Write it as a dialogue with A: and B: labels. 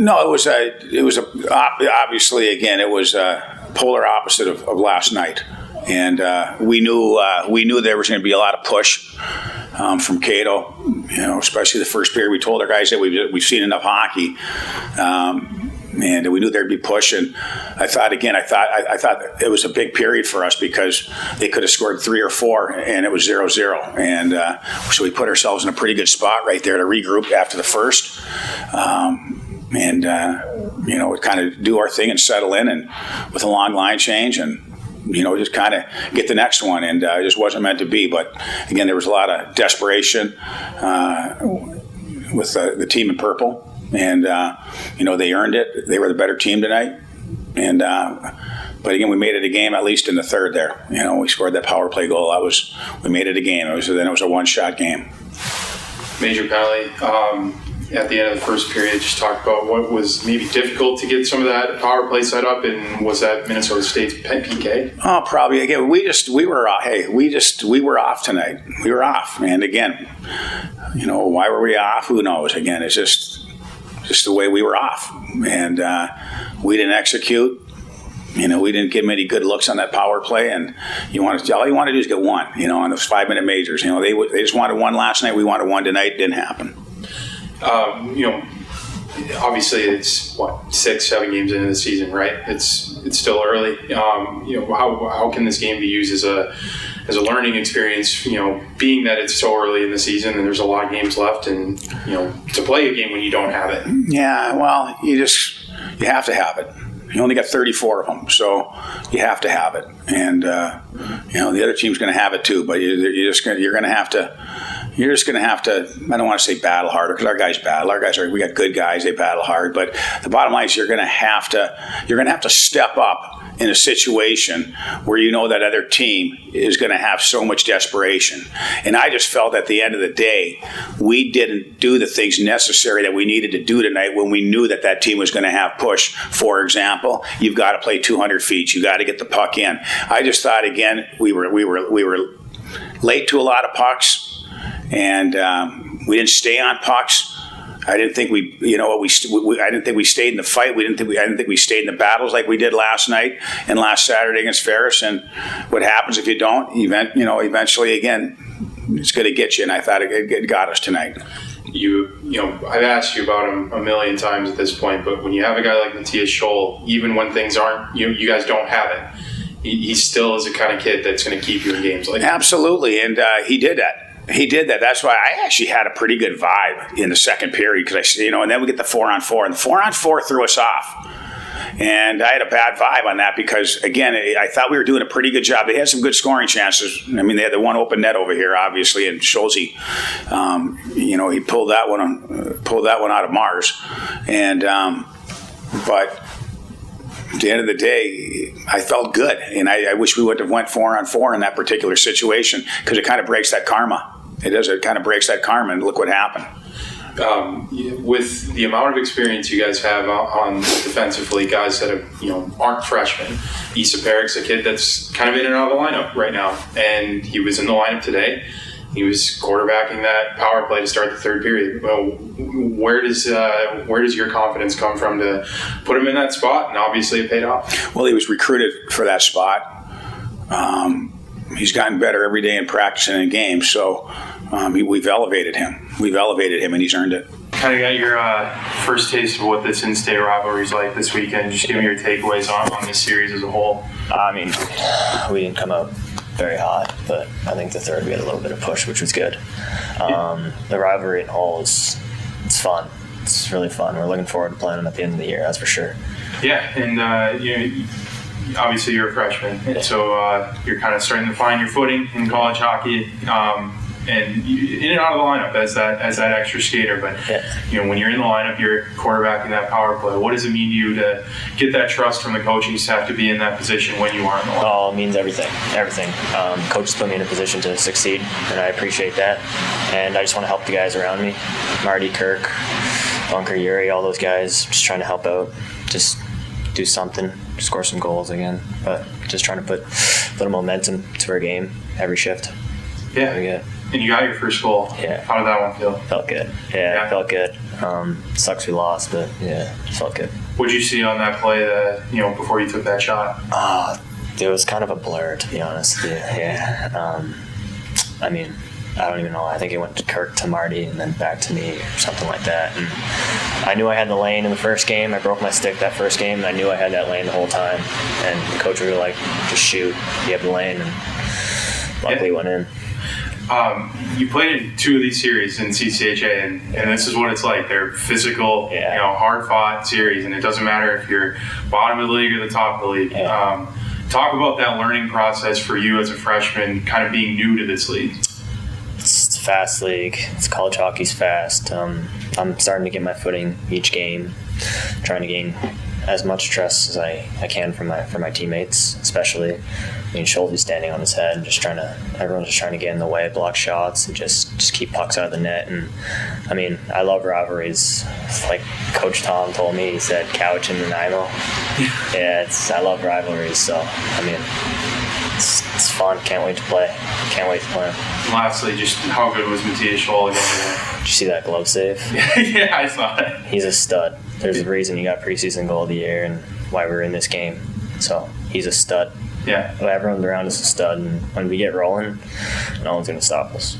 A: No, it was obviously, again, it was polar opposite of last night. And we knew there was going to be a lot of push from Cato, especially the first period. We told our guys that we've seen enough hockey, and we knew there'd be push. And I thought it was a big period for us because they could have scored 3 or 4, and it was 0-0. And so we put ourselves in a pretty good spot right there to regroup after the first. And kind of do our thing and settle in, and with a long line change, and just kind of get the next one. And it just wasn't meant to be. But again, there was a lot of desperation with the team in purple, and they earned it. They were the better team tonight, and but again, we made it a game at least in the third. There, we scored that power play goal. We made it a game. Then it was a one-shot game.
B: Major penalty. At the end of the first period, just talk about what was maybe difficult to get some of that power play set up, and was that Minnesota State's PK?
A: Oh, probably. Again, we were off tonight. We were off, and again, why were we off? Who knows? Again, it's just the way we were off, and we didn't execute. We didn't get many good looks on that power play, and all you want to do is get one. On those 5-minute majors, they just wanted one last night. We wanted one tonight. It didn't happen.
B: Obviously it's 6-7 games into the season, right? It's still early. How can this game be used as a learning experience? Being that it's so early in the season and there's a lot of games left, and to play a game when you don't have it. Yeah, well, you have to have it. You only got 34 of them, so you have to have it. And the other team's going to have it too, but you're just going to have to. You're just going to have to, I don't want to say battle harder, because our guys battle. We got good guys, they battle hard. But the bottom line is you're going to have to step up in a situation where that other team is going to have so much desperation. And I just felt at the end of the day, we didn't do the things necessary that we needed to do tonight when we knew that team was going to have push. For example, you've got to play 200 feet. You got to get the puck in. I just thought, again, we were late to a lot of pucks. And we didn't stay on pucks. I didn't think we stayed in the fight. I didn't think we stayed in the battles like we did last night and last Saturday against Ferris. And what happens if you don't? Eventually, again, it's going to get you. And I thought it got us tonight. I've asked you about him a million times at this point, but when you have a guy like Matthias Scholl, even when things aren't, you guys don't have it, he still is the kind of kid that's going to keep you in games like that.
A: Absolutely, and he did that. That's why I actually had a pretty good vibe in the second period, because and then we get the 4-on-4, and the 4-on-4 threw us off. And I had a bad vibe on that because, again, I thought we were doing a pretty good job. They had some good scoring chances. I mean, they had the one open net over here, obviously, and Schulze, he pulled that one out of Mars. And but at the end of the day, I felt good, and I wish we would have went 4-on-4 in that particular situation, because it kind of breaks that karma. It does. It kind of breaks that karma, and look what happened.
B: With the amount of experience you guys have on defensively, guys that aren't freshmen, Isa Parekh's a kid that's kind of in and out of the lineup right now, and he was in the lineup today. He was quarterbacking that power play to start the third period. Well, where does your confidence come from to put him in that spot? And obviously it paid off.
A: Well, he was recruited for that spot. He's gotten better every day in practice and in games. So we've elevated him. And he's earned it.
B: Kind of got your first taste of what this in-state rivalry is like this weekend. Just give me your takeaways on this series as a whole.
C: I mean, we didn't come out very hot, but I think the third we had a little bit of push, which was good. The rivalry in Hull it's fun. It's really fun. We're looking forward to playing them at the end of the year, that's for sure.
B: Yeah, and obviously you're a freshman, and so you're kind of starting to find your footing in college hockey. And in and out of the lineup as that extra skater, but when you're in the lineup, you're quarterbacking that power play. What does it mean to you to get that trust from the coaching staff to be in that position when you are in the lineup?
C: Oh, it means everything. Coaches put me in a position to succeed, and I appreciate that. And I just want to help the guys around me, Marty, Kirk, Bunker, Yuri, all those guys, just trying to help out, just do something, score some goals again, but just trying to put a little momentum to our game every shift.
B: Yeah. And you got your first goal.
C: Yeah.
B: How did that one feel?
C: Felt good. Yeah, it felt good. Sucks we lost, but yeah, it felt good.
B: What did you see on that play that, before you took that shot?
C: It was kind of a blur, to be honest with you. Yeah. I mean, I don't even know. I think it went to Kirk to Marty and then back to me or something like that. And I knew I had the lane in the first game. I broke my stick that first game, and I knew I had that lane the whole time. And the coach was like, just shoot. You have the lane. And luckily it went in.
B: You played in 2 of these series in CCHA, and this is what it's like. They're physical, hard-fought series, and it doesn't matter if you're bottom of the league or the top of the league.
C: Yeah.
B: Talk about that learning process for you as a freshman, kind of being new to this league.
C: It's a fast league. It's college hockey's fast. I'm starting to get my footing each game, trying to gain as much trust as I can from my teammates, especially. I mean, Schulte's standing on his head and everyone's just trying to get in the way, block shots, and just keep pucks out of the net. And I mean, I love rivalries. It's like Coach Tom told me, he said, Couch and Nanaimo. Yeah, I love rivalries. So, I mean, it's fun. Can't wait to play.
B: And lastly, just how good was Matthias Scholl again today?
C: Did you see that glove save?
B: Yeah, I saw it.
C: He's a stud. There's a reason he got preseason goal of the year and why we're in this game. So he's a stud.
B: Yeah.
C: Everyone around us is a stud, and when we get rolling, no one's going to stop us.